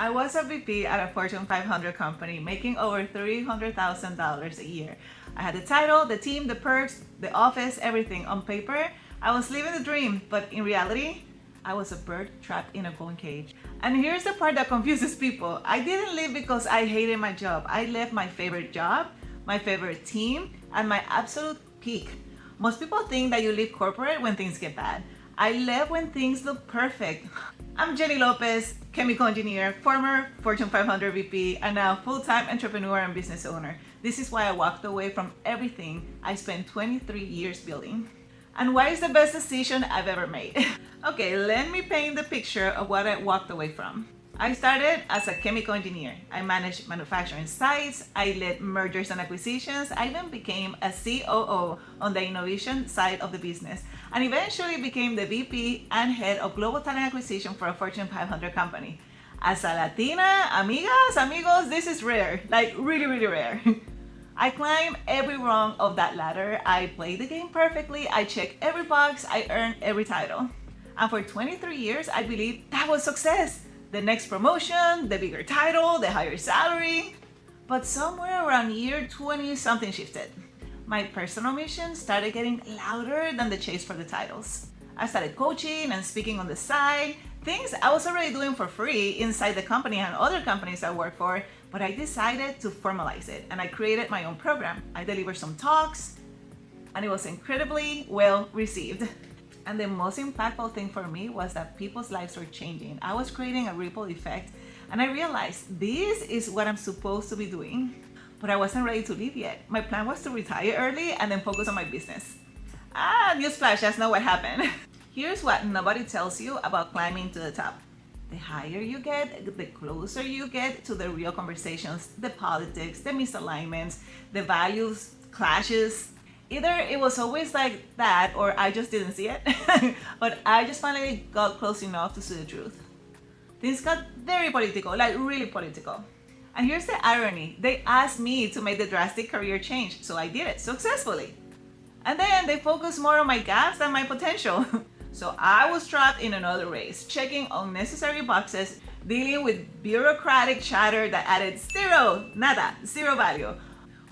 I was a VP at a Fortune 500 company making over $300,000 a year. I had the title, the team, the perks, the office, everything. On paper, I was living the dream, but in reality, I was a bird trapped in a golden cage. And here's the part that confuses people. I didn't leave because I hated my job. I left my favorite job, my favorite team, and my absolute peak. Most people think that you leave corporate when things get bad. I left when things look perfect. I'm Jenny Lopez, chemical engineer, former Fortune 500 VP, and now full-time entrepreneur and business owner. This is why I walked away from everything I spent 23 years building. And why is the best decision I've ever made? Okay, let me paint the picture of what I walked away from. I started as a chemical engineer. I managed manufacturing sites, I led mergers and acquisitions, I even became a COO on the innovation side of the business, and eventually became the VP and head of global talent acquisition for a Fortune 500 company. As a Latina, amigas, amigos, this is rare, like really rare. I climbed every rung of that ladder, I played the game perfectly, I checked every box, I earned every title. And for 23 years, I believed that was success. The next promotion, the bigger title, the higher salary. But somewhere around year 20, something shifted. My personal mission started getting louder than the chase for the titles. I started coaching and speaking on the side, things I was already doing for free inside the company and other companies I work for, but I decided to formalize it and I created my own program. I delivered some talks and it was incredibly well received. And the most impactful thing for me was that people's lives were changing. I was creating a ripple effect and I realized this is what I'm supposed to be doing. But I wasn't ready to leave yet. My plan was to retire early and then focus on my business. Newsflash, that's not what happened. Here's what nobody tells you about climbing to the top. The higher you get, the closer you get to the real conversations, the politics, the misalignments, the values clashes. Either it was always like that or I just didn't see it, but I just finally got close enough to see the truth. Things got very political, like really political. And here's the irony. They asked me to make the drastic career change, so I did it successfully. And then they focused more on my gaps than my potential. So I was trapped in another race, checking unnecessary boxes, dealing with bureaucratic chatter that added zero value.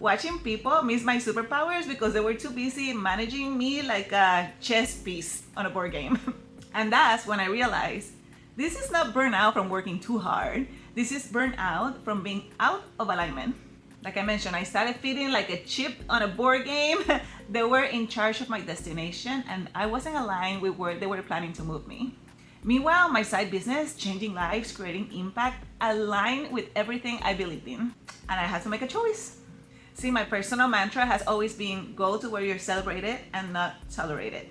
Watching people miss my superpowers because they were too busy managing me like a chess piece on a board game. And that's when I realized this is not burnout from working too hard. This is burnout from being out of alignment. Like I mentioned, I started feeling like a chip on a board game. They were in charge of my destination and I wasn't aligned with where they were planning to move me. Meanwhile, my side business, changing lives, creating impact, aligned with everything I believed in. And I had to make a choice. See, my personal mantra has always been go to where you're celebrated and not tolerated.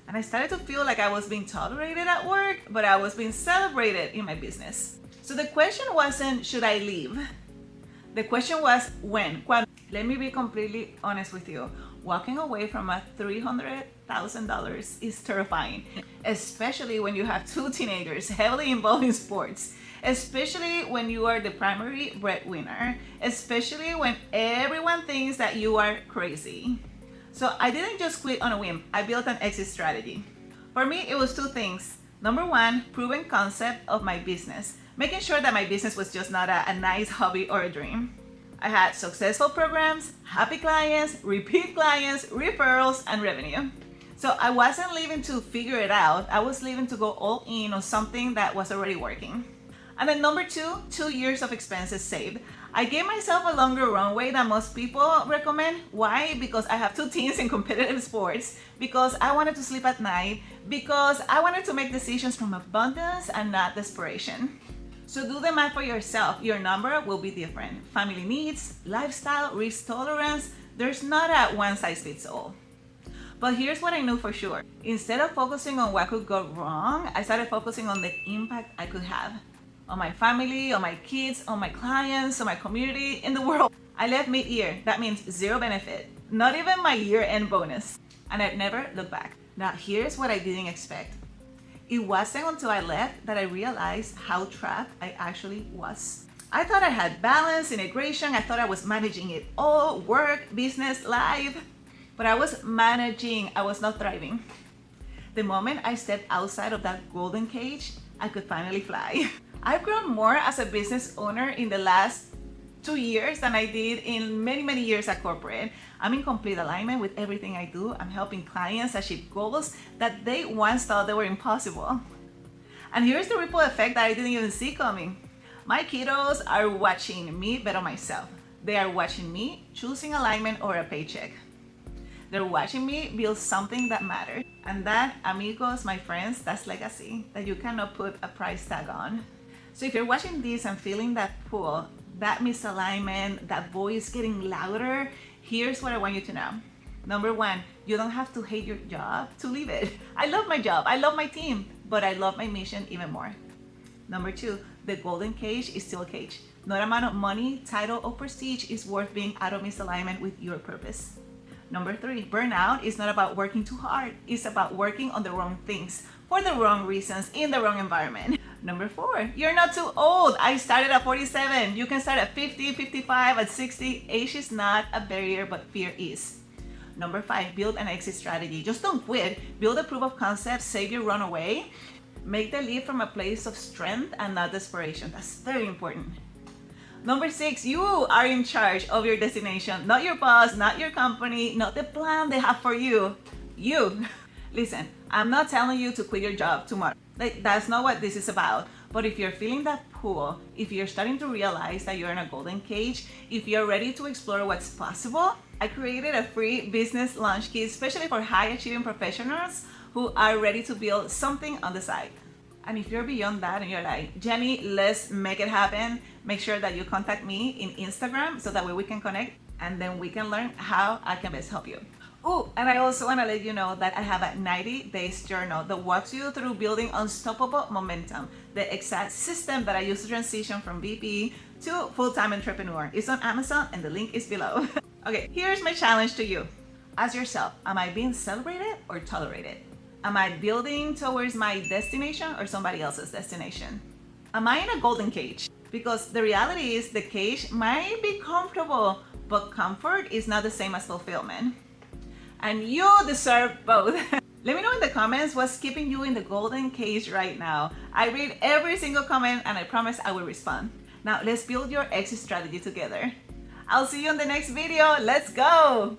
And I started to feel like I was being tolerated at work, but I was being celebrated in my business. So the question wasn't, should I leave? The question was, when? Let me be completely honest with you. Walking away from a $300,000 is terrifying, especially when you have two teenagers heavily involved in sports, especially when you are the primary breadwinner, especially when everyone thinks that you are crazy. So I didn't just quit on a whim. I built an exit strategy. For me, it was two things. Number one, proven concept of my business, making sure that my business was just not a nice hobby or a dream. I had successful programs, happy clients, repeat clients, referrals, and revenue. So I wasn't leaving to figure it out. I was leaving to go all in on something that was already working. And then number two, 2 years of expenses saved. I gave myself a longer runway than most people recommend. Why? Because I have two teens in competitive sports, because I wanted to sleep at night, because I wanted to make decisions from abundance and not desperation. So do the math for yourself. Your number will be different. Family needs, lifestyle, risk tolerance. There's not a one size fits all. But here's what I knew for sure. Instead of focusing on what could go wrong, I started focusing on the impact I could have on my family, on my kids, on my clients, on my community, in the world. I left mid-year. That means zero benefit, not even my year-end bonus. And I'd never looked back. Now here's what I didn't expect. It wasn't until I left that I realized how trapped I actually was. I thought I had balance, integration. I thought I was managing it all, work, business, life. But I was managing, I was not thriving. The moment I stepped outside of that golden cage, I could finally fly. I've grown more as a business owner in the last 2 years than I did in many, many years at corporate. I'm in complete alignment with everything I do. I'm helping clients achieve goals that they once thought they were impossible. And here's the ripple effect that I didn't even see coming. My kiddos are watching me better myself. They are watching me choosing alignment over a paycheck. They're watching me build something that matters. And that, amigos, my friends, that's legacy that you cannot put a price tag on. So if you're watching this and feeling that pull, that misalignment, that voice getting louder, here's what I want you to know. Number one, you don't have to hate your job to leave it. I love my job, I love my team, but I love my mission even more. Number two, the golden cage is still a cage. No amount of money, title, or prestige is worth being out of misalignment with your purpose. Number three, burnout is not about working too hard. It's about working on the wrong things for the wrong reasons in the wrong environment. Number four, you're not too old. I started at 47. You can start at 50, 55, at 60. Age is not a barrier, but fear is. Number five, build an exit strategy. Just don't quit. Build a proof of concept, save your runaway. Make the leap from a place of strength and not desperation. That's very important. Number six, you are in charge of your destination, not your boss, not your company, not the plan they have for you. You. Listen, I'm not telling you to quit your job tomorrow. That's not what this is about. But if you're feeling that pull, if you're starting to realize that you're in a golden cage, if you're ready to explore what's possible, I created a free business launch kit, especially for high achieving professionals who are ready to build something on the side. And if you're beyond that and you're like, Jenny, let's make it happen, make sure that you contact me in Instagram so that way we can connect and then we can learn how I can best help you. Oh, and I also want to let you know that I have a 90 days journal that walks you through building unstoppable momentum, the exact system that I use to transition from VP to full-time entrepreneur. It's on Amazon and the link is below. Okay, here's my challenge to you. Ask yourself, am I being celebrated or tolerated? Am I building towards my destination or somebody else's destination? Am I in a golden cage? Because the reality is the cage might be comfortable, but comfort is not the same as fulfillment. And you deserve both. Let me know in the comments what's keeping you in the golden cage right now. I read every single comment and I promise I will respond. Now let's build your exit strategy together. I'll see you in the next video. Let's go.